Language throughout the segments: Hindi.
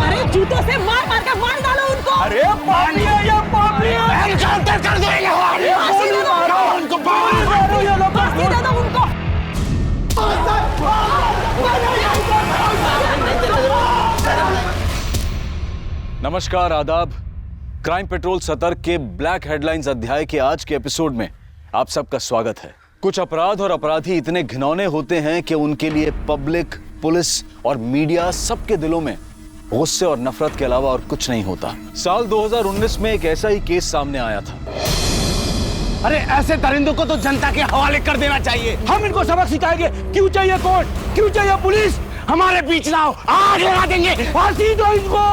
अरे जूतों से मार मार के मार डालो उनको। अरे पानी है ये पानी है। एनकाउंटर कर देंगे हमारे। फांसी दे दो उनको फांसी दे दो उनको। नमस्कार, आदाब। क्राइम पेट्रोल सतर्क के ब्लैक हेडलाइंस अध्याय के आज के एपिसोड में आप सबका स्वागत है। कुछ अपराध और अपराधी इतने घिनौने होते हैं कि उनके लिए पब्लिक, पुलिस और मीडिया सबके दिलों में गुस्से और नफरत के अलावा और कुछ नहीं होता। साल 2019 में एक ऐसा ही केस सामने आया था। अरे ऐसे दरिंदों को तो जनता के हवाले कर देना चाहिए। हम इनको सबक सिखाएंगे। क्यों चाहिए कोर्ट, क्यों चाहिए पुलिस। हमारे बीच ना हो, आग लगा देंगे। फांसी दो इनको।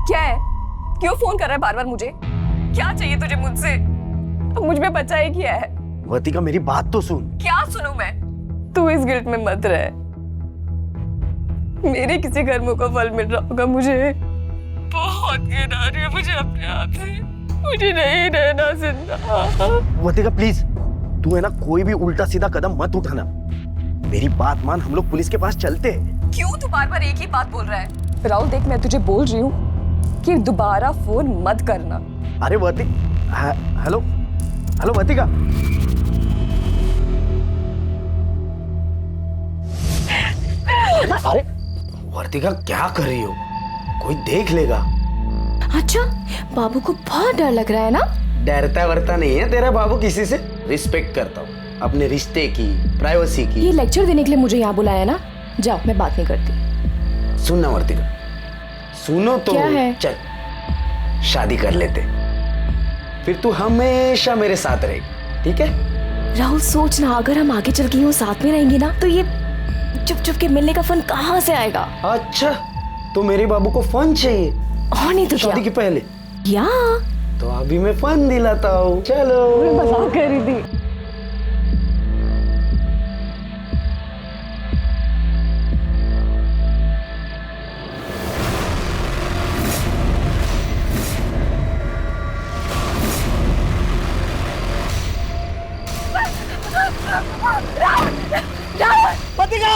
क्या है? क्यों फोन कर रहा है बार बार मुझे? क्या चाहिए तुझे मुझसे? अब मुझ में बचा ही क्या है? वर्तिका मेरी बात तो सुन। क्या सुनूं मैं? तू इस गिल्ट में मत रह। मेरे किसी कर्मों का फल मिल रहा होगा मुझे। बहुत घिन आ रही है मुझे अपने आप से। मुझे नहीं रहना जिंदा। वर्तिका प्लीज, तू है ना कोई भी उल्टा सीधा कदम मत उठाना। मेरी बात मान, हम लोग पुलिस के पास चलते हैं। क्यों तू बार बार एक ही बात बोल रहा है? राहुल देख, मैं तुझे बोल रही हूँ कि दोबारा फोन मत करना। अरे हेलो हेलो वर्तिका। अरे वर्तिका क्या कर रही हो? कोई देख लेगा। अच्छा, बाबू को बहुत डर लग रहा है ना? डरता वरता नहीं है तेरा बाबू किसी से। रिस्पेक्ट करता हूँ अपने रिश्ते की, प्राइवेसी की। ये लेक्चर देने के लिए मुझे यहाँ बुलाया ना? जाओ, मैं बात नहीं करती। सुनना वर्तिका, सुनो तो। क्या है? चल शादी कर लेते, फिर तू हमेशा मेरे साथ रहेगी, ठीक है? राहुल सोचना, अगर हम आगे चल के यूं साथ में रहेंगे ना तो ये चुप चुप के मिलने का फन कहाँ से आएगा? अच्छा, तो मेरे बाबू को फन चाहिए और नहीं तो शादी क्या? के पहले? या तो अभी मैं फन दिलाता हूँ। चलो। मैं मजाक कर रही थी। वर्तिका,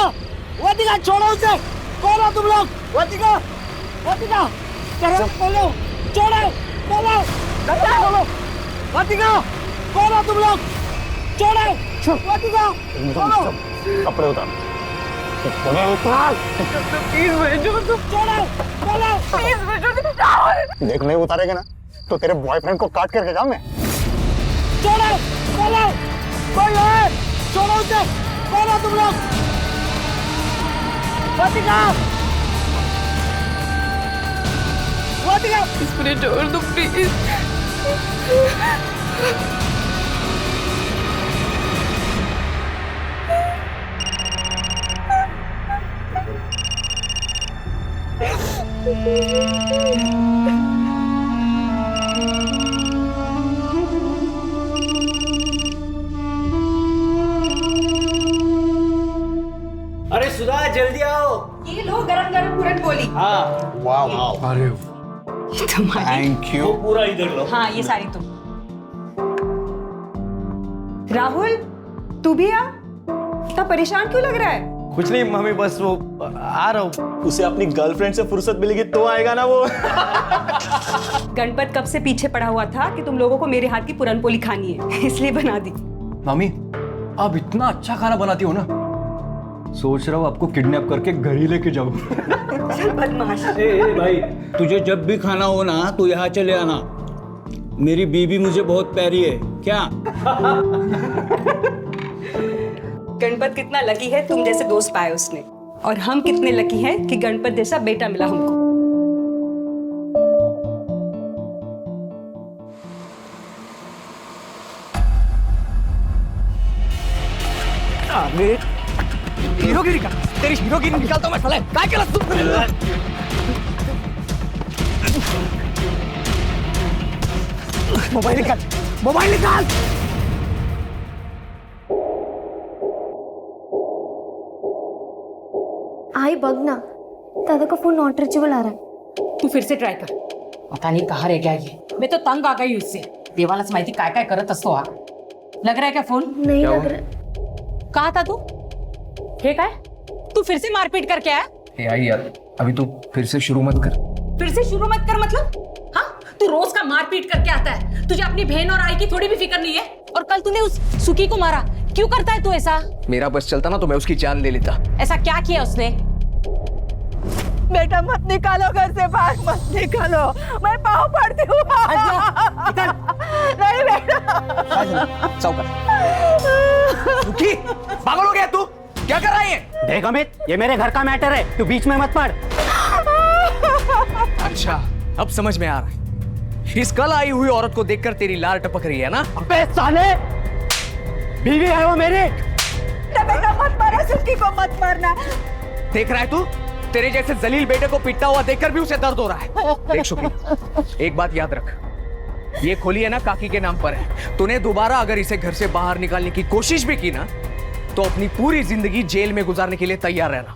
वर्तिका छोड़ो उसे। कौन हो तुम लोग? वर्तिका, वर्तिका, बोलो, छोड़ो, बोलो, बोलो। वर्तिका, कौन हो तुम लोग? छोड़ो, वर्तिका, बोलो। कपड़े उतार। प्लीज भेजो तुम। छोड़ो, बोलो। प्लीज भेजो राहुल। देख, नहीं उतारेगा ना तो तेरे बॉयफ्रेंड को काट करके जाऊं मैं। छोड़ो, बोलो। कोई है? छोड़ो उसे। कौन हो तुम लोग? वर्तिका, वर्तिका, मुझे छोड़ दो प्लीज। अरे सुधा, जल्दी आओ। ये लो गरम गरम पूरन बोली। हाँ, वाह, अरे थैंक यू। पूरा इधर लो। हाँ, ये सारी तुम। राहुल, तू भी आ। इतना परेशान क्यों लग रहा है? कुछ नहीं मम्मी, बस वो आ रहा हूँ। उसे अपनी गर्लफ्रेंड से फुर्सत मिलेगी तो आएगा ना वो। गणपत कब से पीछे पड़ा हुआ था कि तुम लोगों को मेरे हाथ की पुरनपोली खानी है, इसलिए बना दी। मामी, आप इतना अच्छा खाना बनाती हो ना, सोच रहा हूँ आपको किडनैप करके घर ही लेके जाऊँ। चल बदमाश। ए भाई, तुझे जब भी खाना हो ना तो यहाँ चले आना। मेरी बीबी मुझे बहुत प्यारी है। क्या? गणपत कितना लकी है तुम जैसे दोस्त पाए उसने, और हम कितने लकी हैं कि गणपत जैसा बेटा मिला हमको। हीरोगिरी का तेरी हीरोगिरी निकालता हूं मैं साले। काय केलं तू? मोबाइल निकाल, मोबाइल निकाल। आई बघ ना, दादा का फोन नॉट रीचेबल आ रहा है। तू फिर से ट्राय कर। पता नहीं कहाँ रह गया ये। मैं तो तंग आ गई उससे। देवालाच माहिती काय काय करत असतो हा। लग रहा है क्या फोन? नहीं लग रहा। कहा था तू? हे काय? तू फिर से मारपीट करके आया? आई यार, अभी तू फिर से शुरू मत कर। फिर से शुरू मत कर मतलब? हाँ, तू रोज का मारपीट करके आता है। तुझे अपनी बहन और आई की थोड़ी भी फिक्र नहीं है। और कल तूने उस सुखी को मारा, क्यों करता है तू ऐसा? मेरा बस चलता ना तो मैं उसकी जान ले लेता। ऐसा क्या किया उसने? बेटा मत निकालो घर से बाहर, मत निकालो, मैं पाँव पड़ती हूँ। नहीं बेटा। सुखी, पागल हो गया तू? क्या कर रहा है ये? देख अमित, ये मेरे घर का मैटर है, तू बीच में मत पड़। अच्छा, अब समझ में आ रहा है। इस कल आई हुई औरत को देखकर तेरी लार टपक रही है ना? अबे साले, बीवी है वो मेरी। बेटा मत मारा, सुखी को मत मारना। देख रहा है तू? तेरे जैसे जलील बेटे को पिटता हुआ देखकर भी उसे दर्द हो रहा है। देख शुक्री, एक बात याद रख, ये खोली है ना काकी के नाम पर है। तूने दोबारा अगर इसे घर से बाहर निकालने की कोशिश भी की ना, तो अपनी पूरी जिंदगी जेल में गुजारने के लिए तैयार रहना।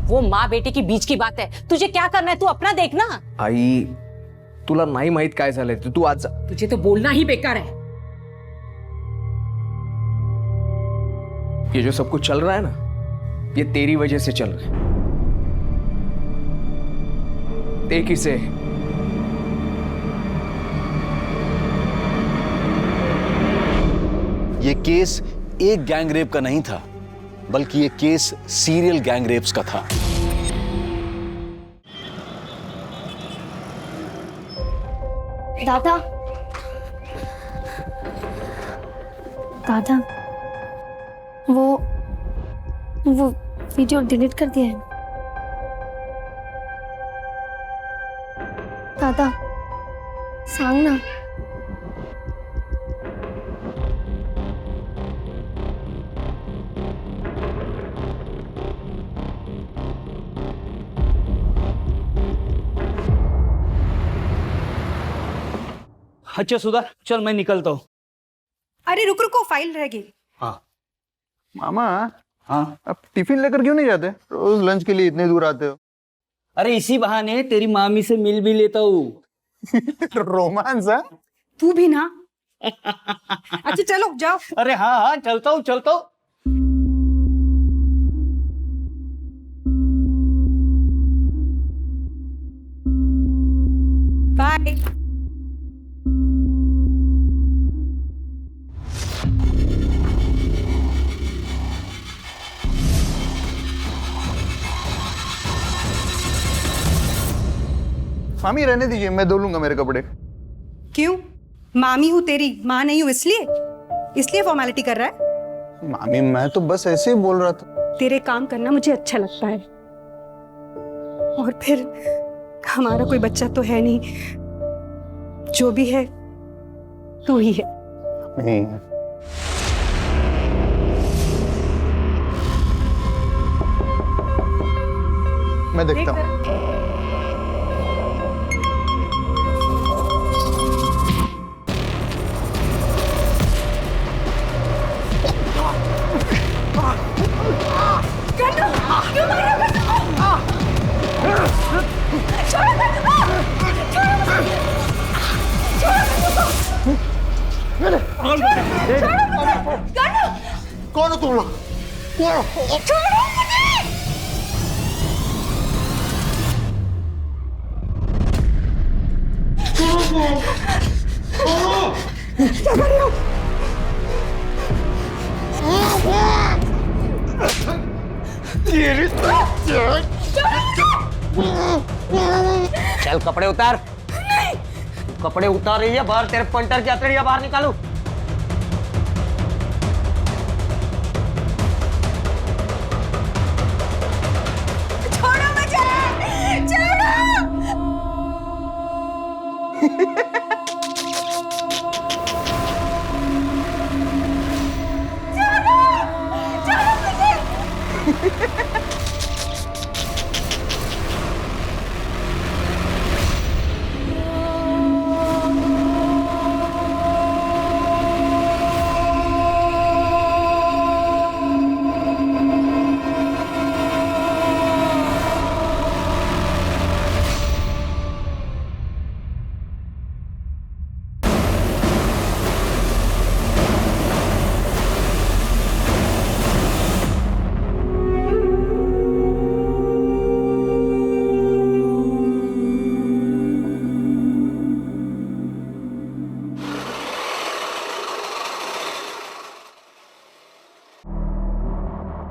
वो माँ बेटे की बीच की बात है, तुझे क्या करना है तू अपना देखना। आई, तुला नाही माहित काय झालंय, तू आज जा। तुझे तो बोलना ही बेकार है। ये जो सब कुछ चल रहा है ना, ये तेरी वजह से चल रहा है। एक ही से ये केस एक गैंगरेप का नहीं था, बल्कि ये केस सीरियल गैंगरेप्स का था। दादा, दादा, वो वीडियो डिलीट कर दिया है। दादा, सांग ना। अच्छा सुधा, चल मैं निकलता हूँ। अरे रुक रुको, फाइल रह गई। मामा, हाँ, अब टिफिन लेकर क्यों नहीं जाते? रोज लंच के लिए इतने दूर आते हो। अरे इसी बहाने तेरी मामी से मिल भी लेता हूँ। रोमांस है? तू भी ना। अच्छा चलो जाओ। अरे हाँ हाँ, चलता हूँ चलता हूँ। बाय। मामी रहने दीजिए, मैं धो लूंगा मेरे कपड़े। क्यों? मामी हूँ तेरी, माँ नहीं हूँ इसलिए फॉर्मेलिटी कर रहा है? मामी मैं तो बस ऐसे ही बोल रहा था। तेरे काम करना मुझे अच्छा लगता है, और फिर हमारा कोई बच्चा तो है नहीं, जो भी है तू ही है। नहीं, मैं देखता हूँ। कौन हो तुम लोग? चल कपड़े उतार। कपड़े उतार रही है बाहर, तेरे पंटर की हथेलियां बाहर निकालू।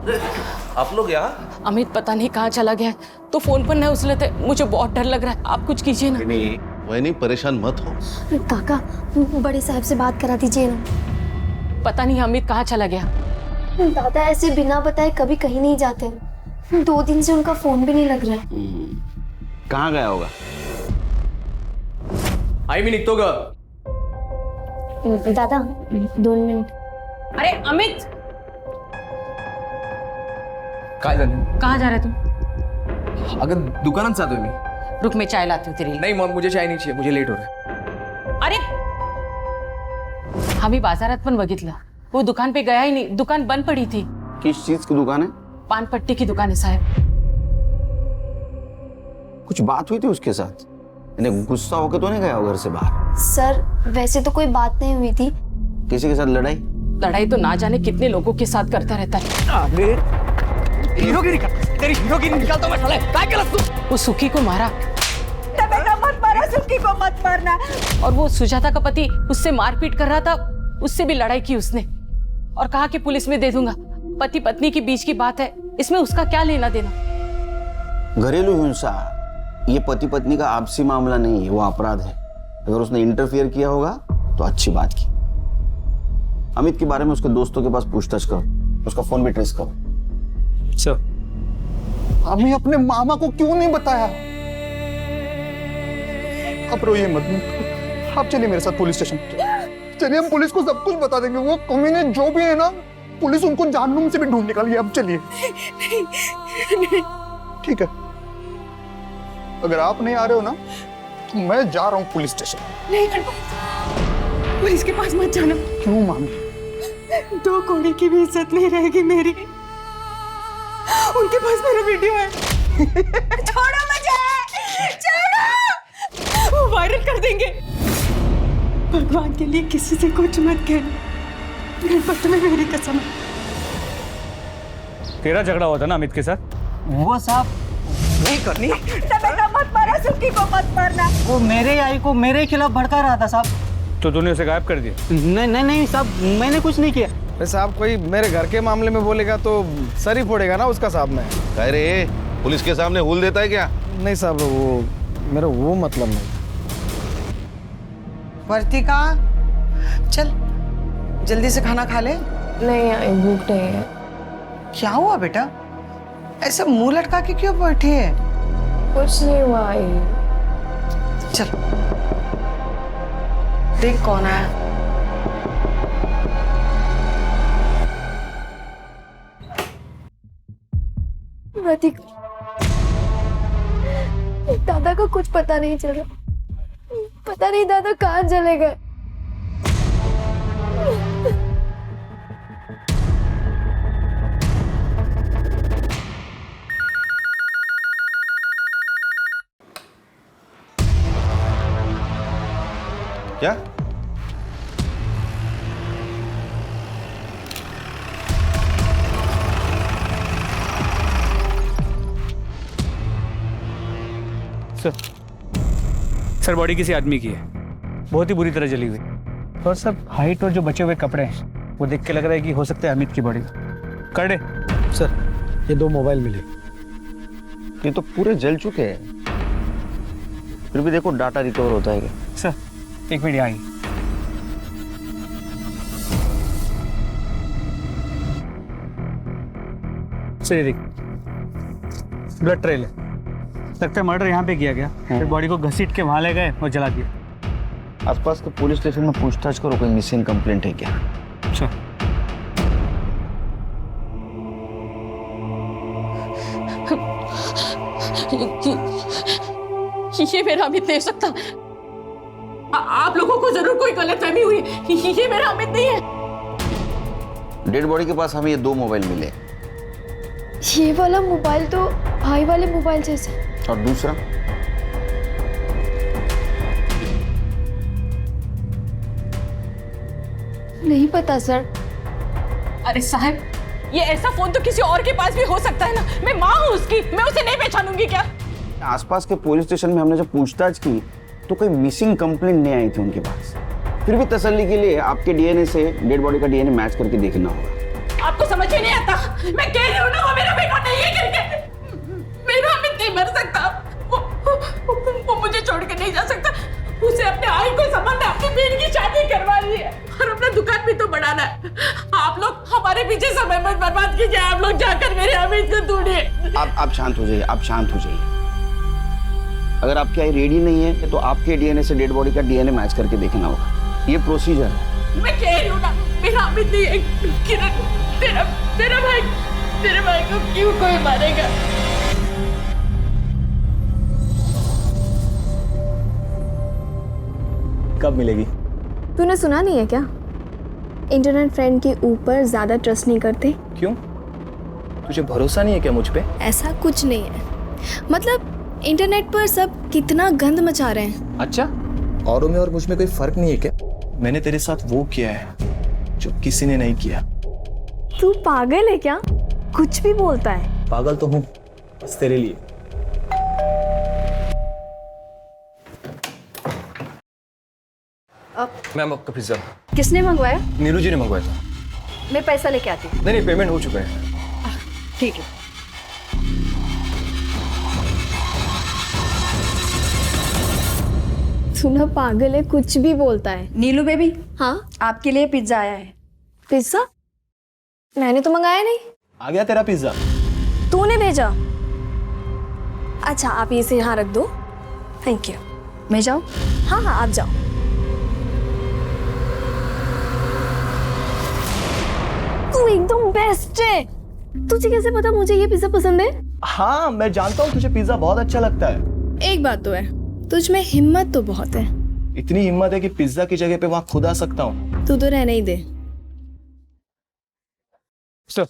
आप लोग यहाँ? अमित पता नहीं कहाँ चला गया है। तो फोन पर नहीं उछलते, मुझे बहुत डर लग रहा है। आप कुछ कीजिए ना। नहीं वह नहीं, परेशान मत हो। काका, बड़े साहब से बात करा दीजिए ना। पता नहीं अमित कहाँ चला गया। दादा ऐसे बिना बताए कभी कहीं नहीं जाते। 2 दिन से उनका फोन भी नहीं लग रहा है। कहाँ गया होगा? आई भी निकतो ग दादा 2 मिनिट। अरे अमित, काय झालं? कहाँ जा रहे तुम? अगं दुकानात जातोय मी. रुक, मैं चाय लाती हूँ तेरे लिए। नहीं मग मुझे चाय नहीं चाहिए, मुझे लेट हो रहा है. अरे आम्ही बाजारात पण बघितलं, वो दुकान पे गया ही नहीं, दुकान बंद पड़ी थी। किस चीज की दुकान है? पान पट्टी की दुकान है साहब। कुछ बात हुई थी उसके साथ? इन्हें गुस्सा होकर तो नहीं गया घर से बाहर? सर वैसे तो कोई बात नहीं हुई थी। किसी के साथ लड़ाई? लड़ाई तो ना जाने कितने लोगों के साथ करता रहता है। हीरोगिरी का तेरी हीरोगिरी निकालता मैं साले. काय केलंस तू? वो सुखी को मारा। मत मारा, सुखी को मत मारना। और वो सुजाता का पति उससे मारपीट कर रहा था, उससे भी लड़ाई की उसने और कहा कि पुलिस में दे दूंगा। पति पत्नी के बीच की बात है, इसमें उसका क्या लेना देना। घरेलू हिंसा ये पति पत्नी का आपसी मामला नहीं है, वो अपराध है। अगर उसने इंटरफियर किया होगा तो अच्छी बात की। अमित के बारे में उसके दोस्तों के पास पूछताछ करो, उसका फोन भी ट्रेस करो। सर, हमें अपने मामा को क्यों नहीं बताया? आप रोइए मत, आप चलिए मेरे साथ पुलिस स्टेशन। चलिए हम पुलिस को सब कुछ बता देंगे। वो कमीने जो भी है ना, पुलिस उनको जहन्नुम से भी ढूंढ निकालेगी। अब चलिए। ठीक है, अगर आप नहीं आ रहे हो ना तो मैं जा रहा हूँ पुलिस स्टेशन। नहीं, पुलिस के पास मत जाना। क्यों मामी? 2 कौड़ी की भी इज्जत नहीं रहेगी मेरी। उनके पास मेरा वीडियो है। छोड़ो मुझे, छोड़ो। वो वायरल कर देंगे। भगवान के लिए किसी से कुछ मत कहना। गणपति में मेरी कसम है। तेरा झगड़ा हुआ था ना अमित के साथ? वो साहब नहीं करनी. मत मारा, सुखी को मत मारना। वो मेरे आई को मेरे खिलाफ भड़का रहा था साहब। तो तूने उसे गायब कर दिया? नहीं नहीं नहीं साहब, मैंने कुछ नहीं किया। साहब कोई मेरे घर के मामले में बोलेगा तो सर ही फोड़ेगा ना उसका साहब में। अरे पुलिस के सामने हुल देता है क्या? नहीं साहब, वो मेरा वो मतलब नहीं। वर्तिका चल जल्दी से खाना खा ले। नहीं आई, भूख नहीं है। क्या हुआ बेटा, ऐसे मुंह लटका के क्यों बैठी है? कुछ नहीं हुआ आई। चल देख कौन आया। दादा को कुछ पता नहीं चल रहा। पता नहीं दादा कहाँ चले गए। क्या? सर बॉडी किसी आदमी की है, बहुत ही बुरी तरह जली हुई। और सब हाइट और जो बचे हुए कपड़े हैं वो देख के लग रहा है कि हो सकता है अमित की बॉडी। कर दे सर ये 2 मोबाइल मिले। ये तो पूरे जल चुके हैं, फिर भी देखो डाटा रिकवर होता है क्या? सर 1 मिनट यहाँ आइए। सर देख, ब्लड ट्रेल है, लगता है मर्डर यहाँ पे किया गया। फिर बॉडी को घसीट के वहां ले गए और जला दिया। आसपास के पुलिस स्टेशन में पूछताछ करो, कोई मिसिंग कंप्लेंट है क्या? अच्छा, ये मेरा अमित नहीं हो सकता। आप लोगों को जरूर कोई गलतफहमी हुई है। ये मेरा अमित नहीं है। डेड बॉडी के पास हमें ये 2 मोबाइल मिले। ये वाला मोबाइल तो भाई वाले मोबाइल जैसा। और दूसरा? नहीं पता सर। अरे साहब, ये ऐसा फोन तो किसी और के पास भी हो सकता है ना। मैं माँ हूँ उसकी, मैं उसे नहीं पहचानूंगी क्या? आसपास के पुलिस स्टेशन में हमने जब पूछताछ की तो कोई मिसिंग कंप्लेंट नहीं आई थी उनके पास। फिर भी तसल्ली के लिए आपके डीएनए से डेड बॉडी का डीएनए मैच करके देखना होगा। आपको समझ में नहीं आता, मैं कह रही मत बर्बाद कीजिए। आप लोग जाकर मेरे अमित को ढूंढिए। आप शांत हो जाइए, आप शांत हो जाइए। अगर आपकी आई रेडी नहीं है तो आपके डीएनए से डेड बॉडी का डीएनए मैच करके देखना होगा। ये प्रोसीजर है। मैं कह रही हूँ ना, मेरा अमित नहीं है। किरण, तेरा भाई को क्यों कोई मारेगा? कब मिलेगी? तूने सुना नहीं है क्या? इंटरनेट फ्रेंड के ऊपर ज्यादा ट्रस्ट नहीं करते। क्यों? तुझे भरोसा नहीं है क्या मुझ पे? ऐसा कुछ नहीं है, मतलब इंटरनेट पर सब कितना गंद मचा रहे हैं। अच्छा, औरों में और मुझ में कोई फर्क नहीं है क्या? मैंने तेरे साथ वो किया है जो किसी ने नहीं किया। तू पागल है क्या? कुछ भी बोलता है। पागल तो हूँ, बस तेरे लिए। मैम आपका पिज्जा। किसने मंगवाया? नीरू जी ने मंगवाया था। मैं पैसा लेके आती हूँ। नहीं, पेमेंट हो चुका है। ठीक है। तू ना पागल है, कुछ भी बोलता है। नीलू बेबी, हाँ, आपके लिए पिज्जा आया है। पिज्जा? मैंने तो मंगाया नहीं। आ गया तेरा पिज्जा। तूने भेजा? अच्छा, आप इसे यहाँ रख दो। Thank you. मैं जाऊँ? हाँ हाँ, आप जाओ। तू एकदम बेस्ट है। तुझे कैसे पता मुझे ये पिज्जा पसंद है? हाँ, मैं जानता हूँ तुझे पिज्जा बहुत अच्छा लगता है। एक बात तो है, तुझ में हिम्मत तो बहुत है। इतनी हिम्मत है कि पिज्जा की जगह पे वहाँ खुद आ सकता हूँ। तू तो रहने ही दे। सर,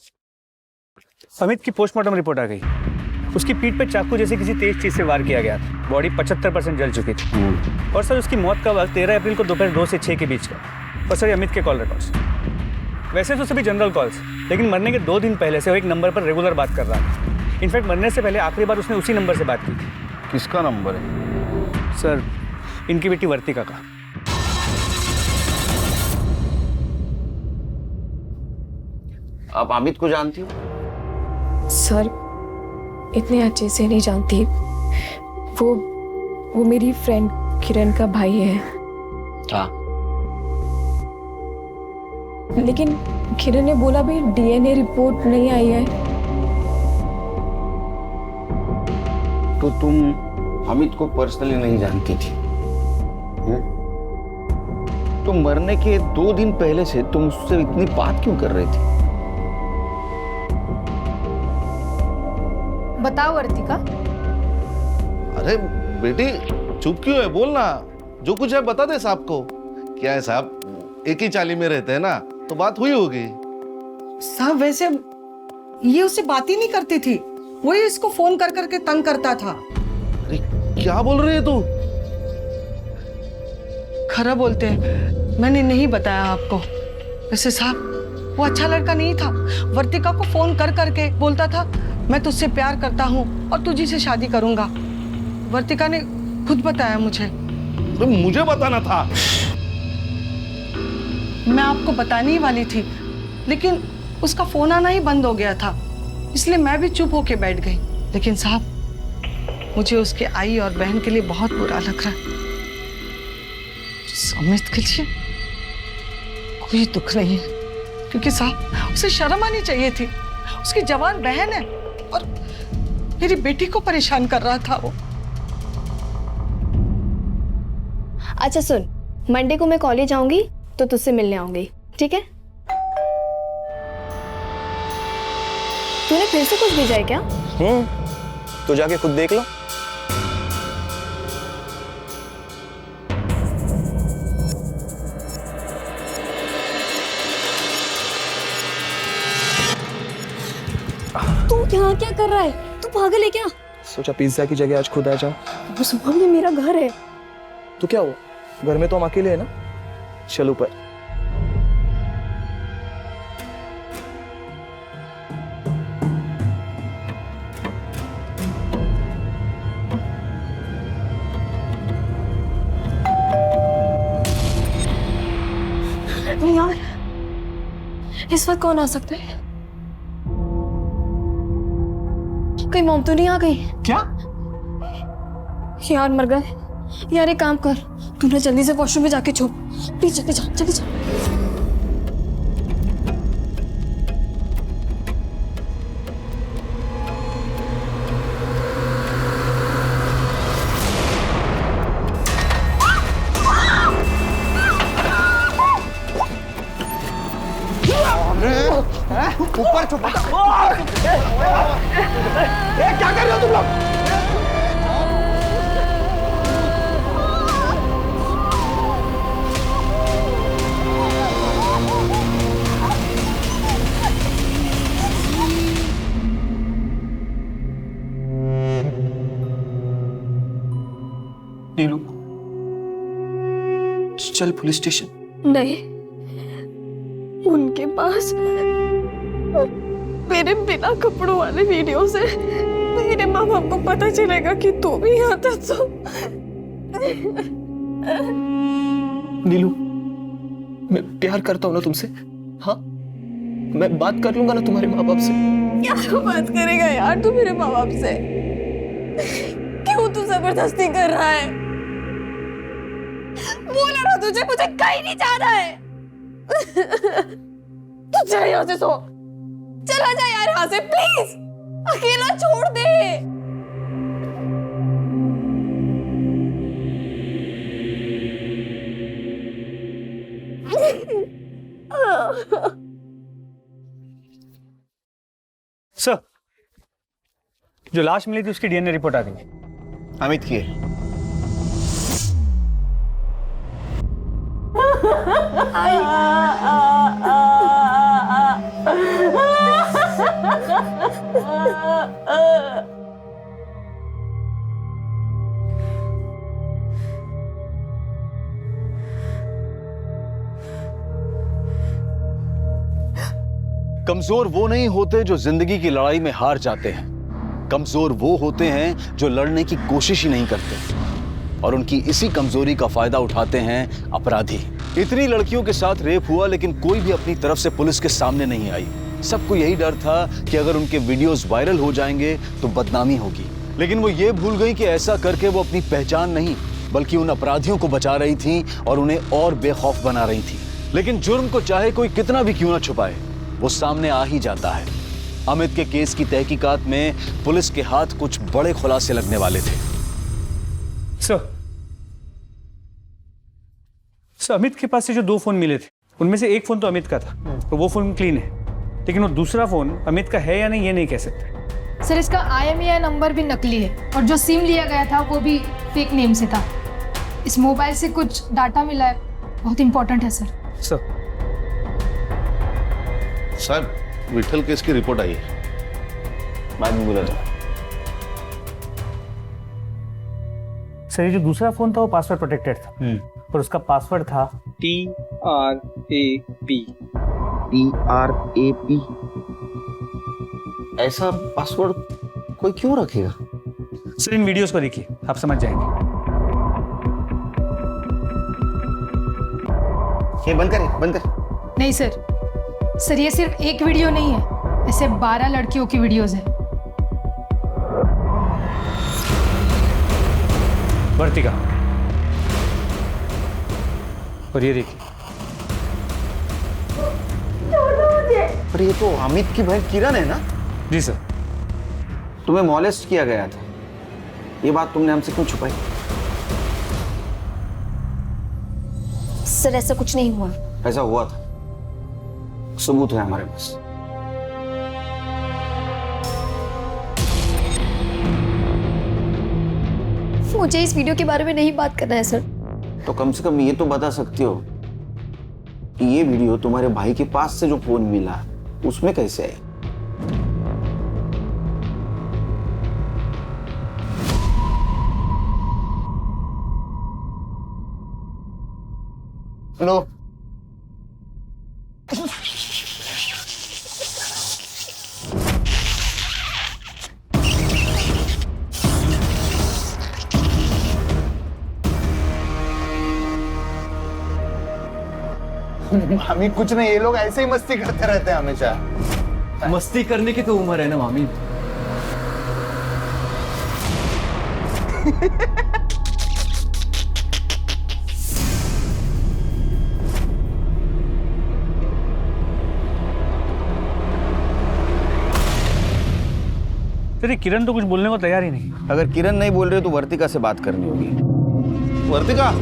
अमित की पोस्टमार्टम रिपोर्ट आ गई। उसकी पीठ पे चाकू जैसे किसी तेज चीज से वार किया गया था। बॉडी 75% जल चुकी थी। और सर, उसकी मौत का वक्त 13 अप्रैल को दोपहर 2 से 6 के बीच का। और सर, अमित के कॉल रिकॉर्ड्स वैसे तो सभी जनरल कॉल्स, लेकिन मरने के 2 दिन पहले से वो एक नंबर पर रेगुलर बात कर रहा था। इनफैक्ट मरने से पहले आखिरी बार उसने उसी नंबर से बात की थी। किसका नंबर है? सर, इनकी बेटी वर्तिका का। आप अमित को जानती हो? सर, इतने अच्छे से नहीं जानती। वो मेरी फ्रेंड किरण का भाई है। हाँ। लेकिन किरण ने बोला भी डीएनए रिपोर्ट नहीं आई है। तो तुम अमित को पर्सनली नहीं जानती थी? तो मरने के 2 दिन पहले से तुम उससे इतनी बात क्यों कर रहे थे? बताओ वर्तिका। अरे बेटी, चुप क्यों है? बोलना, जो कुछ है बता दे साहब को। क्या है साहब, एक ही चाली में रहते हैं ना, तो बात हुई होगी। साहब, वैसे ये उससे बात ही नहीं करती थी, वही इसको फोन कर करके तंग करता था। अरे क्या बोल रही है तू? खरा बोलते हैं, मैंने नहीं बताया आपको। वैसे साहब, वो अच्छा लड़का नहीं था। वर्तिका को फोन कर करके बोलता था, मैं तुझसे प्यार करता हूँ और तुझी से शादी करूंगा। वर्तिका ने खुद बताया मुझे। तो मुझे बताना था। मैं आपको बताने ही वाली थी, लेकिन उसका फोन आना ही बंद हो गया था, इसलिए मैं भी चुप होके बैठ गई। लेकिन साहब, मुझे उसके आई और बहन के लिए बहुत बुरा लग रहा है। अमित के लिए कोई दुख नहीं है, क्योंकि साहब उसे शर्म आनी चाहिए थी। उसकी जवान बहन है और मेरी बेटी को परेशान कर रहा था वो। अच्छा सुन, मंडे को मैं कॉलेज आऊंगी तो तुझसे मिलने आऊंगी, ठीक है? तूने फिर से कुछ भेजा है क्या? तो जाके खुद देख लो। तू यहाँ क्या कर रहा है? तू पागल है क्या? सोचा पिज्जा की जगह आज खुद आ जाओ। वो सुबह में मेरा घर है। तो क्या हुआ, घर में तो हम अकेले हैं ना। चल ऊपर। यार, इस वक्त कौन आ सकता है? कहीं मॉम तो नहीं आ गई? क्या यार, मर गए। यार एक काम कर, तू ना जल्दी से वॉशरूम में जाके छुप। प्लीज जल्दी जा, जल्दी जा। क्या कर रहे हो तुम लोग? नीलू, चल पुलिस स्टेशन। नहीं, उनके पास मेरे बिना कपड़ों वाले वीडियोस है। मेरे माँ बाप को पता चलेगा कि तू भी यहाँ था तो। नीलू, मैं प्यार करता हूँ ना तुमसे। हाँ, मैं बात कर लूंगा ना तुम्हारे माँ बाप से। क्या बात करेगा यार तू मेरे माँ बाप से? क्यों तू जबरदस्ती कर रहा है? बोला ना तुझे, मुझे कहीं नहीं जाना है। तू जा यहाँ से, सो चला जा यार यहाँ से प्लीज। अकेला छोड़ दे। सर, जो लाश मिली थी उसकी डीएनए रिपोर्ट आ गई। अमित की है। कमजोर वो नहीं होते जो जिंदगी की लड़ाई में हार जाते हैं। कमजोर वो होते हैं जो लड़ने की कोशिश ही नहीं करते, और उनकी इसी कमजोरी का फायदा उठाते हैं अपराधी। इतनी लड़कियों के साथ रेप हुआ लेकिन कोई भी अपनी तरफ से पुलिस के सामने नहीं आई। सबको यही डर था कि अगर उनके वीडियोस वायरल हो जाएंगे तो बदनामी होगी, लेकिन वो ये भूल गई कि ऐसा करके वो अपनी पहचान नहीं बल्कि उन अपराधियों को बचा रही थी और उन्हें और बेखौफ बना रही थी। लेकिन जुर्म को चाहे कोई कितना भी क्यों ना छुपाए, वो सामने आ ही जाता है। अमित के केस की तहकीकात में पुलिस के हाथ कुछ बड़े खुलासे लगने वाले थे। सर, अमित के पास से जो 2 फोन मिले थे उनमें से एक फोन तो अमित का था, तो वो फोन क्लीन है, लेकिन वो दूसरा फोन अमित का है या नहीं ये नहीं कह सकते। सर, इसका IMEI नंबर भी नकली है और जो सिम लिया गया था वो भी फेक नेम से था। इस मोबाइल से कुछ डाटा मिला है, बहुत इंपॉर्टेंट है सर। साहब, विठल केस की रिपोर्ट आई है। बाद में बोला था। सर, ये जो दूसरा फोन था वो पासवर्ड प्रोटेक्टेड था, पर उसका पासवर्ड था TRAP। TRAP? ऐसा पासवर्ड कोई क्यों रखेगा? सर, इन वीडियोस को देखिए, आप समझ जाएंगे। ये बंद कर। नहीं सर, ये सिर्फ एक वीडियो नहीं है, ऐसे 12 लड़कियों की वीडियोस है। वर्तिका, और ये देखिए। पर ये तो अमित की बहन किरण है ना? जी सर। तुम्हें मॉलेस्ट किया गया था, ये बात तुमने हमसे क्यों छुपाई? सर, ऐसा कुछ नहीं हुआ। ऐसा हुआ था, सबूत है हमारे पास। मुझे इस वीडियो के बारे में नहीं बात करना है सर। तो कम से कम ये तो बता सकती हो कि ये वीडियो तुम्हारे भाई के पास से जो फोन मिला उसमें कैसे है? हेलो, मामी कुछ नहीं, ये लोग ऐसे ही मस्ती करते रहते हैं हमेशा। मस्ती करने की तो उम्र है ना मामी। तेरी किरण तो कुछ बोलने को तैयार ही नहीं। अगर किरण नहीं बोल रही तो वर्तिका से बात करनी होगी। वर्तिका,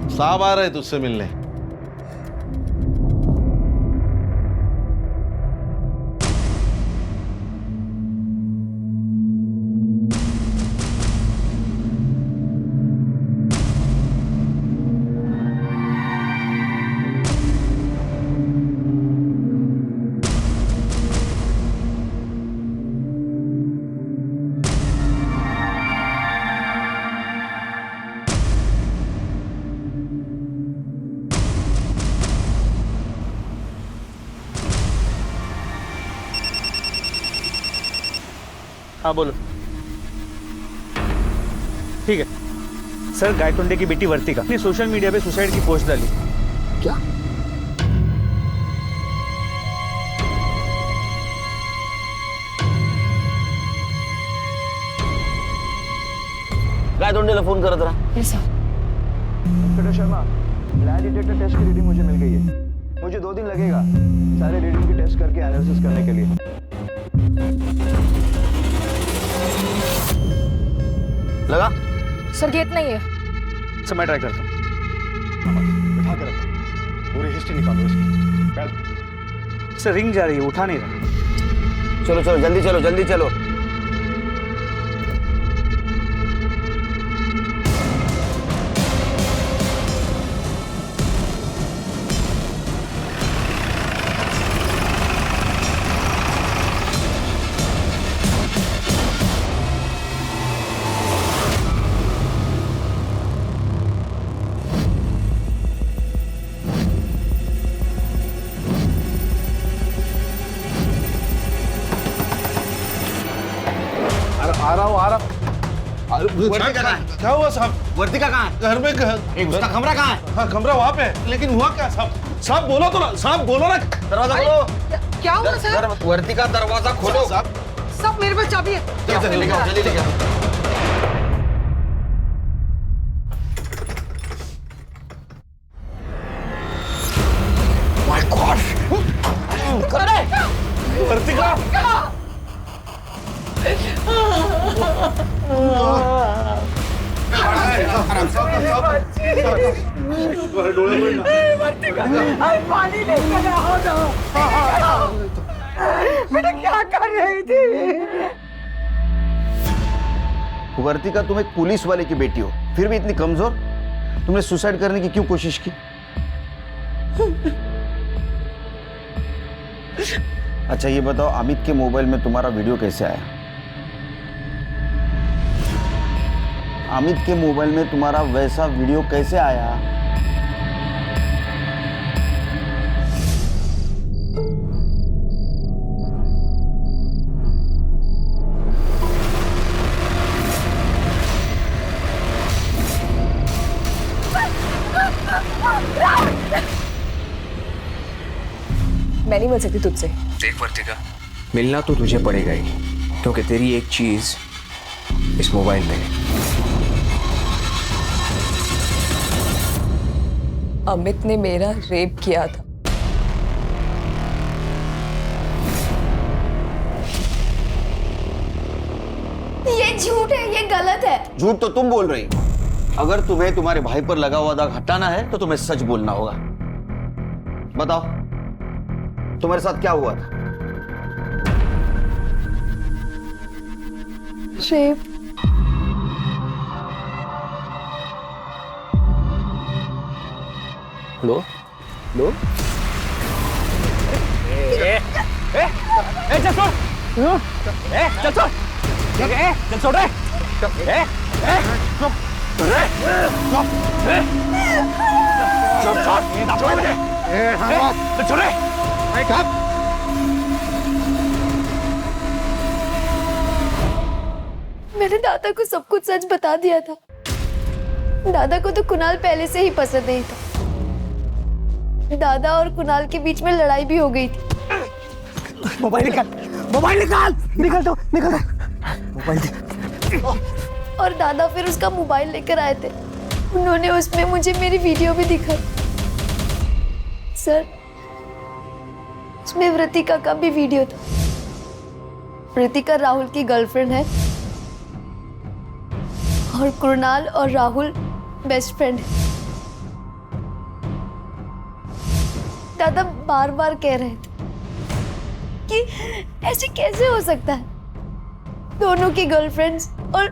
साहब आ रहे तुझसे मिलने। हाँ बोलो। ठीक है सर, गायतोंडे की बेटी वर्तिका ने सोशल मीडिया पे सुसाइड की पोस्ट डाली। क्या? गायतोंडेला फोन करत राहा। Inspector Sharma, lie detector test की रीडिंग मुझे मिल गई है। मुझे 2 दिन लगेगा सारे रीडिंग की टेस्ट करके एनालिसिस करने के लिए। लगा? सर गेट नहीं है। सर मैं ट्राई करता हूँ। बिठा कर रखो, पूरी हिस्ट्री निकालो इसकी। सर रिंग जा रही है, उठा नहीं रहा। चलो चलो जल्दी चलो, जल्दी चलो। आ रहा हूँ। वर्तिका कहाँ है? क्या हुआ साहब? वर्तिका कहाँ है? घर में उसका कमरा कहाँ है? हाँ कमरा वहाँ पे है, लेकिन हुआ क्या साहब? साहब बोलो तो ना, साहब बोलो ना। दरवाजा खोलो। क्या हुआ सर? वर्तिका दरवाजा खोलो। साहब सब मेरे पास चाबी है। जल्दी लेके आओ, जल्दी लेके आओ। My God! वर्तिका पानी लेकर आओ ना। बेटा क्या कर रही थी? वर्तिका, तुम एक पुलिस वाले की बेटी हो, फिर भी इतनी कमजोर। तुमने सुसाइड करने की क्यों कोशिश की? अच्छा ये बताओ, अमित के मोबाइल में तुम्हारा वीडियो कैसे आया? अमित के मोबाइल में तुम्हारा वैसा वीडियो कैसे आया? मैं नहीं मिल सकती तुझसे। देख वर्तिका, मिलना तो तुझे पड़ेगा ही, क्योंकि तेरी एक चीज इस मोबाइल में है। अमित ने मेरा रेप किया था। ये झूठ है, ये गलत है। झूठ तो तुम बोल रही हो। अगर तुम्हें तुम्हारे भाई पर लगा हुआ दाग हटाना है तो तुम्हें सच बोलना होगा। बताओ तुम्हारे साथ क्या हुआ था? रेप। लो लो। चल छोड़, चल छोड़, चल छोड़ रे, मैंने दादा को सब कुछ सच बता दिया था। दादा को तो कुणाल पहले से ही पसंद नहीं था। दादा और कुणाल के बीच में लड़ाई भी हो गई थी। मोबाइल निकाल, मोबाइल निकाल, निकल दो, निकल दो। मोबाइल दे। और दादा फिर उसका मोबाइल लेकर आए थे। उन्होंने उसमें मुझे मेरी वीडियो भी दिखाई। सर, उसमें वृतिका का भी वीडियो था। वृतिका राहुल की गर्लफ्रेंड है और कुणाल और राहुल बेस्ट फ्रेंड है। दादा बार बार कह रहे थे कि ऐसे कैसे हो सकता है, दोनों की गर्लफ्रेंड्स और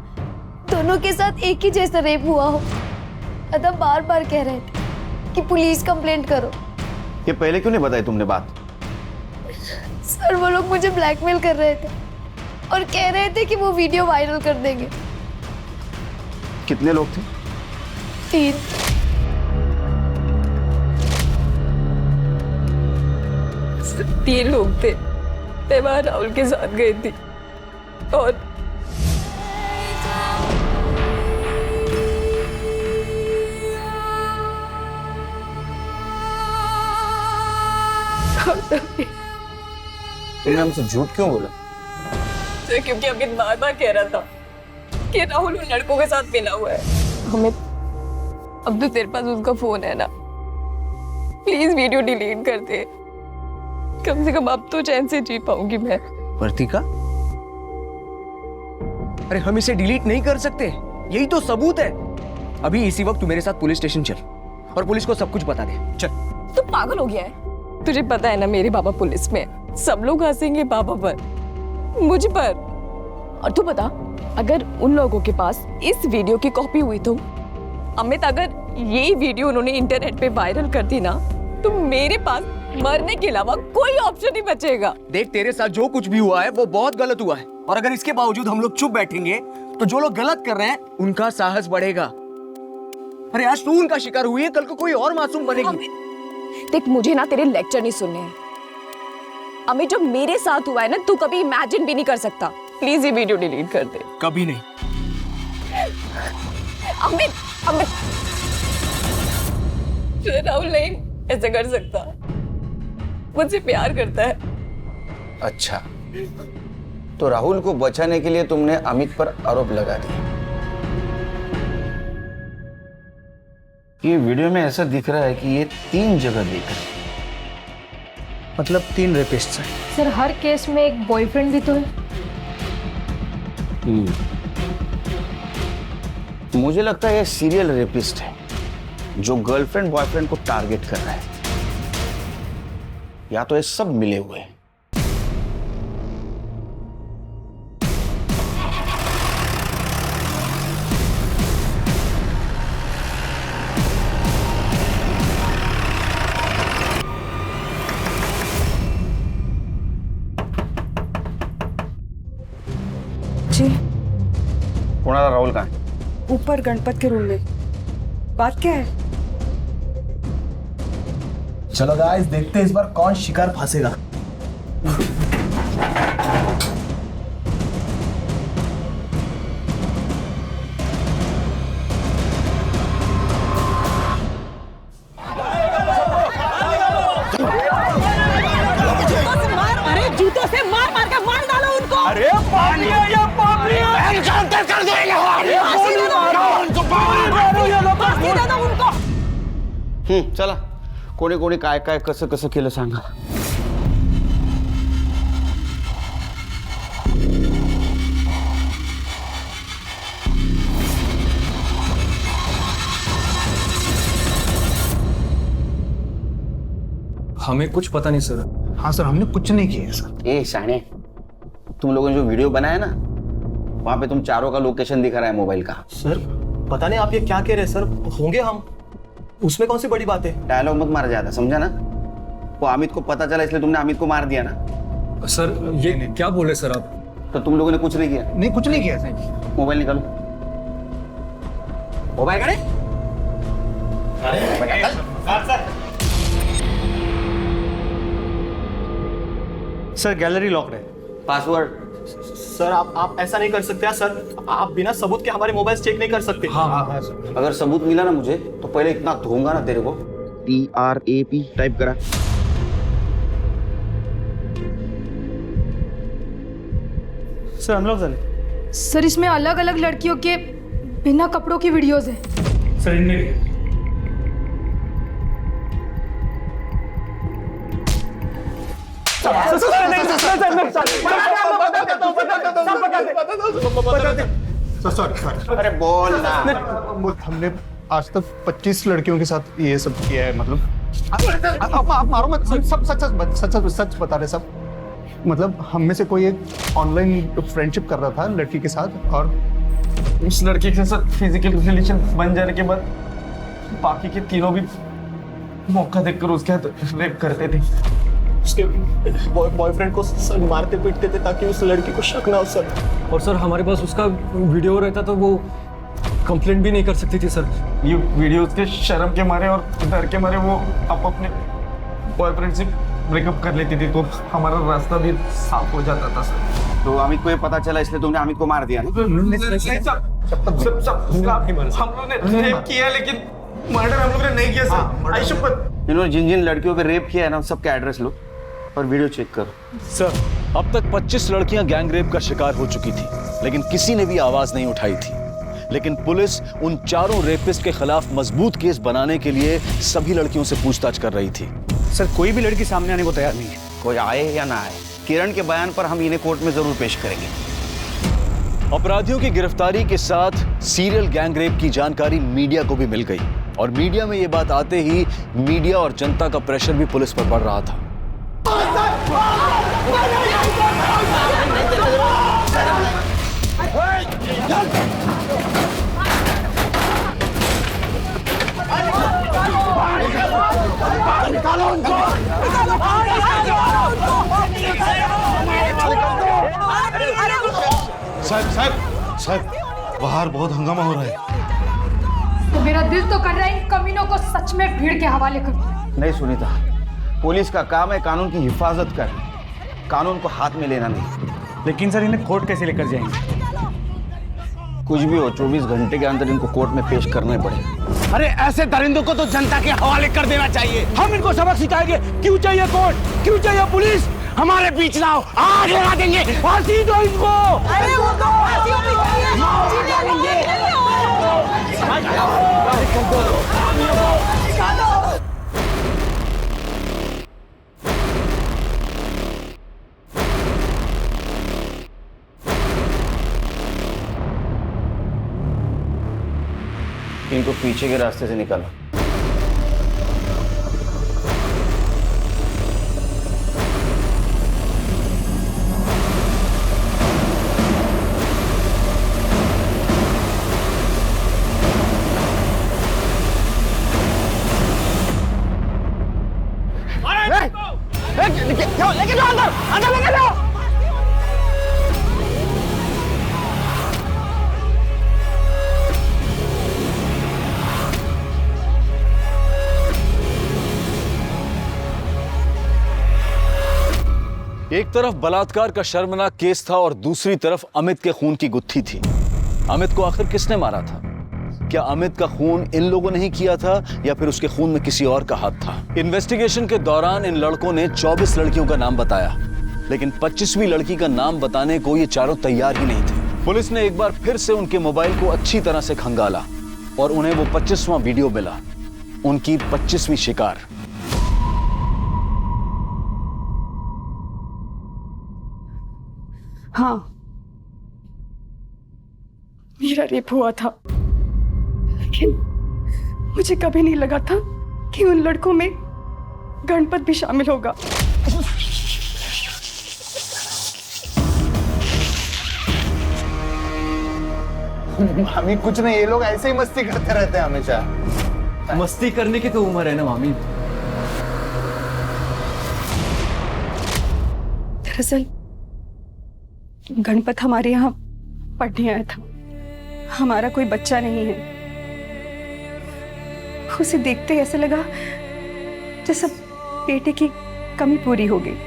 दोनों के साथ एक ही जैसा रेप हुआ हो। दादा बार बार कह रहे थे कि पुलिस कंप्लेंट करो। ये पहले क्यों नहीं बताई तुमने बात? सर वो लोग मुझे ब्लैकमेल कर रहे थे और कह रहे थे कि वो वीडियो वायरल कर देंगे। कितने लोग थे? 3। तीन लोग थे। मैं वहां राहुल के साथ गई थी और तुमने हमसे झूठ क्यों बोला? सर क्योंकि अमित बार बार कह रहा था कि राहुल उन लड़कों के साथ मिला हुआ है। अमित अब तो तेरे पास उसका फोन है ना, प्लीज वीडियो डिलीट कर दे, कम से कम अब तो चैन से जी पाऊंगी मैं। वर्तिका, अरे हम इसे डिलीट नहीं कर सकते, यही तो सबूत है। अभी इसी वक्त तू मेरे साथ पुलिस स्टेशन चल और पुलिस को सब कुछ बता दे। चल। तू पागल हो गया है? तुझे पता है ना मेरे बाबा पुलिस में है। सब लोग हंसेंगे बाबा पर, मुझ पर। और तू बता, अगर उन लोगों के पास इस वीडियो की कॉपी हुई तो अमित, अगर ये वीडियो उन्होंने इंटरनेट पे वायरल कर दी ना, तो मेरे पास मरने के अलावा कोई ऑप्शन नहीं बचेगा। देख, तेरे साथ जो कुछ भी हुआ है वो बहुत गलत हुआ है, और अगर इसके बावजूद हम लोग चुप बैठेंगे तो जो लोग गलत कर रहे हैं उनका साहस बढ़ेगा। अरे आज तू उनका शिकार हुई है, कल को कोई और मासूम बनेगी। देख, मुझे ना तेरे लेक्चर नहीं सुनने हैं। अमित, जो मेरे साथ हुआ है ना, तू कभी इमेजिन भी नहीं कर सकता। प्लीज ये वीडियो डिलीट कर दे। कभी नहीं। अमित, अमित, राहुल नहीं ऐसा कर सकता, मुझसे प्यार करता है। अच्छा, तो राहुल को बचाने के लिए तुमने अमित पर आरोप लगा दिया। ये वीडियो में ऐसा दिख रहा है कि ये 3 जगह देख रहे हैं। मतलब 3 रेपिस्ट हैं। सर हर केस में एक बॉयफ्रेंड भी तो है। मुझे लगता है ये सीरियल रेपिस्ट है जो गर्लफ्रेंड बॉयफ्रेंड को टारगेट कर रहा है, या तो ये सब मिले हुए हैं। जी, कोणाला राहुल कहाँ है? ऊपर गणपत के रूम में। बात क्या है? चलो गाइस, देखते हैं इस बार कौन शिकार फंसेगा। अरे जूतों से मार मार के मार डालो उनको। अरे पागलिया, ये पागलिया एनकाउंटर कर दो ये उनको। चला, कोणी कोणी काय काय कसं कसं केलं सांगा। हमें कुछ पता नहीं सर। हाँ सर, हमने कुछ नहीं किया सर। ए शाने, तुम लोगों ने जो वीडियो बनाया ना, वहां पे तुम चारों का लोकेशन दिखा रहा है मोबाइल का। सर पता नहीं आप ये क्या कह रहे हैं सर, होंगे हम, उसमें कौन सी बड़ी बात है। डायलॉग मत मारा जाता, समझा ना? वो अमित को पता चला इसलिए तुमने अमित को मार दिया ना। सर ये क्या बोल रहे सर आप? तो तुम लोगों ने कुछ नहीं किया? नहीं, कुछ नहीं किया सर। मोबाइल निकालो। मोबाइल करे। सर गैलरी लॉक है। पासवर्ड? सर आप ऐसा नहीं कर सकते सर, आप बिना सबूत के हमारे मोबाइल चेक नहीं कर सकते। हाँ सर। अगर सबूत मिला ना मुझे, तो पहले इतना धोऊंगा ना तेरे को। TRAP टाइप करा। सर अनलॉक झाले। सर इसमें अलग अलग लड़कियों के बिना कपड़ों की वीडियोस हैं। सर इनमें अरे बोल ना। हमने आज तक 25 लड़कियों के साथ ये सब किया है। मतलब आप मारो मत, सब सच बता रहे सब। मतलब हम में से कोई एक ऑनलाइन फ्रेंडशिप कर रहा था लड़की के साथ, और उस लड़की के साथ फिजिकल रिलेशन बन जाने के बाद बाकी के तीनों भी मौका देखकर उसके साथ रेप करते थे। उसके बॉयफ्रेंड को सर मारते पीटते थे ताकि उस लड़की को शक ना हो सर। और सर हमारे पास उसका वीडियो रहता तो वो कंप्लेंट भी नहीं कर सकती थी सर। ये वीडियोस के शर्म के मारे और डर के मारे वो अपने बॉयफ्रेंड से ब्रेकअप कर लेती थी, तो हमारा रास्ता भी साफ हो जाता था सर। तो अमित को ये पता चला इसलिए तुमने अमित को मार दिया ना? हम लोग ने रेप किया लेकिन मर्डर हम लोग ने नहीं किया सर। आई शपथ। इन्होंने जिन जिन लड़कियों पे रेप किया है ना, सबके एड्रेस लो और वीडियो चेक करो। सर, अब तक 25 लड़कियां गैंगरेप का शिकार हो चुकी थी, लेकिन किसी ने भी आवाज नहीं उठाई थी। लेकिन पुलिस उन चारों रेपिस्ट के खिलाफ मजबूत केस बनाने के लिए सभी लड़कियों से पूछताछ कर रही थी। सर, कोई भी लड़की सामने आने को तैयार नहीं है। कोई आए या ना आए, किरण के बयान पर हम इन्हें कोर्ट में जरूर पेश करेंगे। अपराधियों की गिरफ्तारी के साथ सीरियल गैंगरेप की जानकारी मीडिया को भी मिल गई और मीडिया में ये बात आते ही मीडिया और जनता का प्रेशर भी पुलिस पर बढ़ रहा था। साहब, बाहर बहुत हंगामा हो रहा है। तो मेरा दिल तो कर रहा है इन कमीनों को सच में भीड़ के हवाले कर। नहीं सुनीता, पुलिस का काम है कानून की हिफाजत करना, कानून को हाथ में लेना नहीं। लेकिन सर, इन्हें कोर्ट कैसे लेकर जाएंगे? कुछ भी हो, 24 घंटे के अंदर इनको कोर्ट में पेश करना ही पड़ेगा। अरे ऐसे दरिंदों को तो जनता के हवाले कर देना चाहिए। हम इनको सबक सिखाएंगे। क्यों चाहिए कोर्ट, क्यों चाहिए पुलिस? हमारे बीच लाओ, आग लगा देंगे, फांसी दो इनको। अरे वो तो इनको पीछे के रास्ते से निकालो। लेके जाओ, अंदर अंदर लेके जाओ। एक तरफ बलात्कार का शर्मनाक केस था और दूसरी तरफ अमित के खून की गुत्थी थी। अमित को आखिर किसने मारा था? क्या अमित का खून इन लोगों ने ही किया था या फिर उसके खून में किसी और का हाथ था? इन्वेस्टिगेशन के दौरान इन लड़कों ने 24 लड़कियों का नाम बताया, लेकिन 25वीं लड़की का नाम बताने को ये चारों तैयार ही नहीं थे। पुलिस ने एक बार फिर से उनके मोबाइल को अच्छी तरह से खंगाला और उन्हें वो 25वां वीडियो मिला, उनकी 25वीं शिकार। हाँ, मेरा रेप हुआ था, लेकिन मुझे कभी नहीं लगा था कि उन लड़कों में गणपत भी शामिल होगा। मामी कुछ नहीं, ये लोग ऐसे ही मस्ती करते रहते हैं हमेशा। मस्ती करने की तो उम्र है ना मामी। दरअसल गणपत हमारे यहाँ पढ़ने आया था। हमारा कोई बच्चा नहीं है। उसे देखते ही ऐसा लगा जैसे बेटे की कमी पूरी हो गई।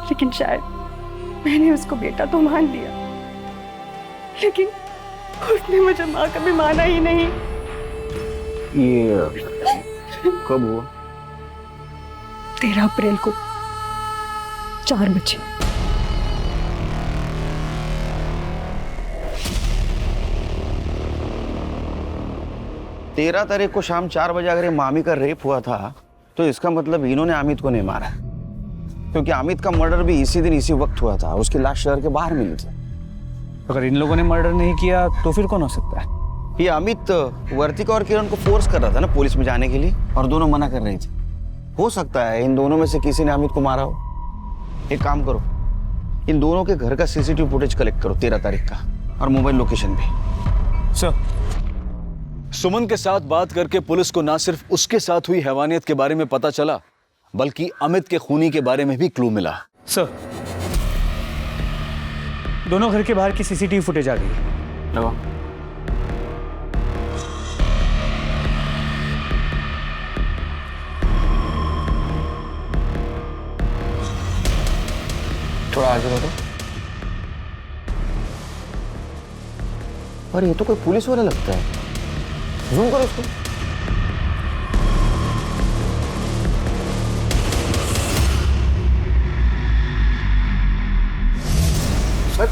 लेकिन शायद मैंने उसको बेटा तो मान लिया, लेकिन उसने मुझे माँ कभी माना ही नहीं। ये कब हुआ? 13 अप्रैल को 4 बजे। तेरह तारीख को शाम 4 बजे अगर ये मामी का रेप हुआ था तो इसका मतलब इन्होंने अमित को नहीं मारा, क्योंकि अमित का मर्डर भी इसी दिन इसी वक्त हुआ था। उसकी लाश शहर के बाहर मिली थी। अगर इन लोगों ने मर्डर नहीं किया तो फिर कौन हो सकता है? ये अमित वर्तिका और किरण को फोर्स कर रहा था ना पुलिस में जाने के लिए, और दोनों मना कर रही थी। हो सकता है इन दोनों में से किसी ने अमित को मारा हो। एक काम करो, इन दोनों के घर का सीसीटीवी फुटेज कलेक्ट करो 13 तारीख का, और मोबाइल लोकेशन भी। सर, सुमन के साथ बात करके पुलिस को ना सिर्फ उसके साथ हुई हैवानियत के बारे में पता चला, बल्कि अमित के खूनी के बारे में भी क्लू मिला। सर, दोनों घर के बाहर की सीसीटीवी फुटेज आ गई। लगाओ। थोड़ा आगे बढ़ो। और ये तो कोई पुलिस वाला लगता है। जूम करो इसको।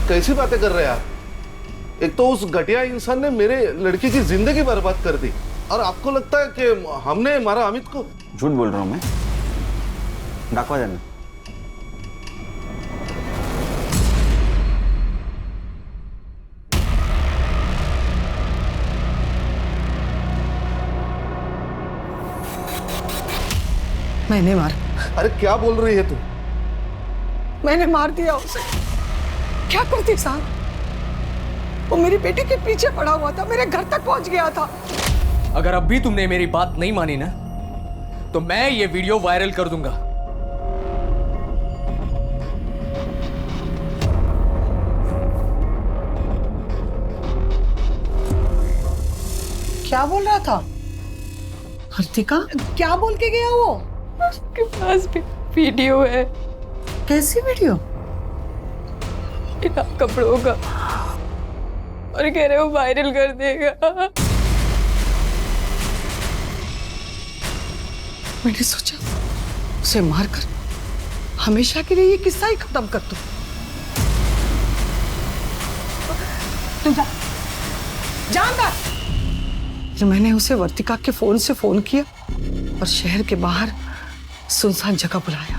कैसी बातें कर रहे हैं आप? एक तो उस घटिया इंसान ने मेरे लड़की की जिंदगी बर्बाद कर दी, और आपको लगता है कि हमने मारा अमित को? झूठ बोल रहा हूं मैं। डाकवा जाना। मैंने मारा। अरे क्या बोल रही है तू? मैंने मार दिया उसे। क्या करती साहब? वो मेरी बेटी के पीछे पड़ा हुआ था, मेरे घर तक पहुंच गया था। अगर अब भी तुमने मेरी बात नहीं मानी ना, तो मैं ये वीडियो वायरल कर दूंगा। क्या बोल रहा था हर्तिका? क्या बोल के गया वो? उसके पास भी वीडियो है। कैसी वीडियो? बिना कपड़ों का, और कह रहे हो वायरल कर देगा। मैंने सोचा उसे मारकर हमेशा के लिए ये किस्सा ही खत्म कर दूं। तू जा, जा अंदर। फिर मैंने उसे वर्तिका के फोन से फोन किया और शहर के बाहर सुनसान जगह बुलाया।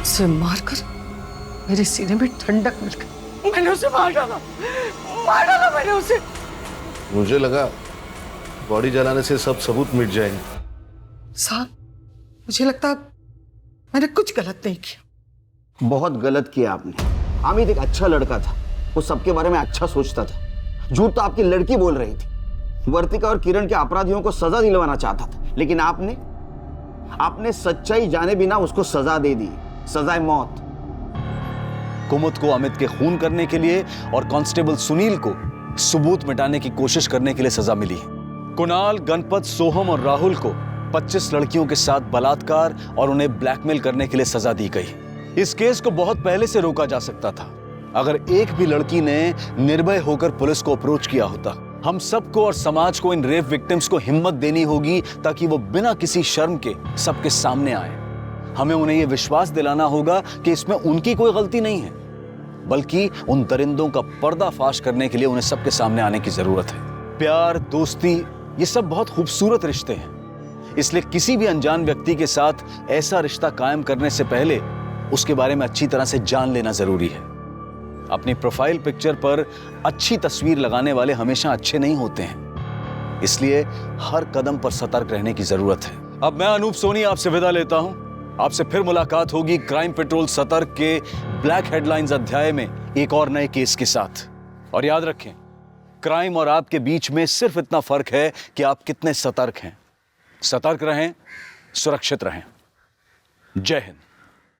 उसे मारकर मेरे सीने में ठंडक मिल गई। मैंने उसे मार डाला मैंने उसे। मुझे लगा बॉडी जलाने से सब सबूत मिट जाएंगे। साहब, मुझे लगता मैंने कुछ गलत नहीं किया। बहुत गलत किया आपने। अमित एक अच्छा लड़का था, वो सबके बारे में अच्छा सोचता था। झूठ तो आपकी लड़की बोल रही थी। वर्तिका और किरण के अपराधियों को सजा दिलवाना चाहता था, लेकिन आपने सच्चाई जाने बिना उसको सजा दे दी, सजाए मौत। कुमुद को अमित के खून करने के लिए और कांस्टेबल सुनील को सबूत मिटाने की कोशिश करने के लिए सजा मिली। कुणाल, गणपत, सोहम और राहुल को 25 लड़कियों के साथ बलात्कार और उन्हें ब्लैकमेल करने के लिए सजा दी गई। इस केस को बहुत पहले से रोका जा सकता था अगर एक भी लड़की ने निर्भय होकर पुलिस को अप्रोच किया होता। हम सबको और समाज को इन रेप विक्टिम्स को हिम्मत देनी होगी ताकि वो बिना किसी शर्म के सबके सामने आए। हमें उन्हें यह विश्वास दिलाना होगा कि इसमें उनकी कोई गलती नहीं है, बल्कि उन दरिंदों का पर्दाफाश करने के लिए उन्हें सबके सामने आने की जरूरत है। प्यार, दोस्ती, ये सब बहुत खूबसूरत रिश्ते हैं, इसलिए किसी भी अनजान व्यक्ति के साथ ऐसा रिश्ता कायम करने से पहले उसके बारे में अच्छी तरह से जान लेना जरूरी है। अपनी प्रोफाइल पिक्चर पर अच्छी तस्वीर लगाने वाले हमेशा अच्छे नहीं होते हैं, इसलिए हर कदम पर सतर्क रहने की जरूरत है। अब मैं अनूप सोनी आपसे विदा लेता हूं। आपसे फिर मुलाकात होगी क्राइम पेट्रोल सतर्क के ब्लैक हेडलाइंस अध्याय में एक और नए केस के साथ। और याद रखें, क्राइम और आपके बीच में सिर्फ इतना फर्क है कि आप कितने सतर्क हैं। सतर्क रहें, सुरक्षित रहें। जय हिंद।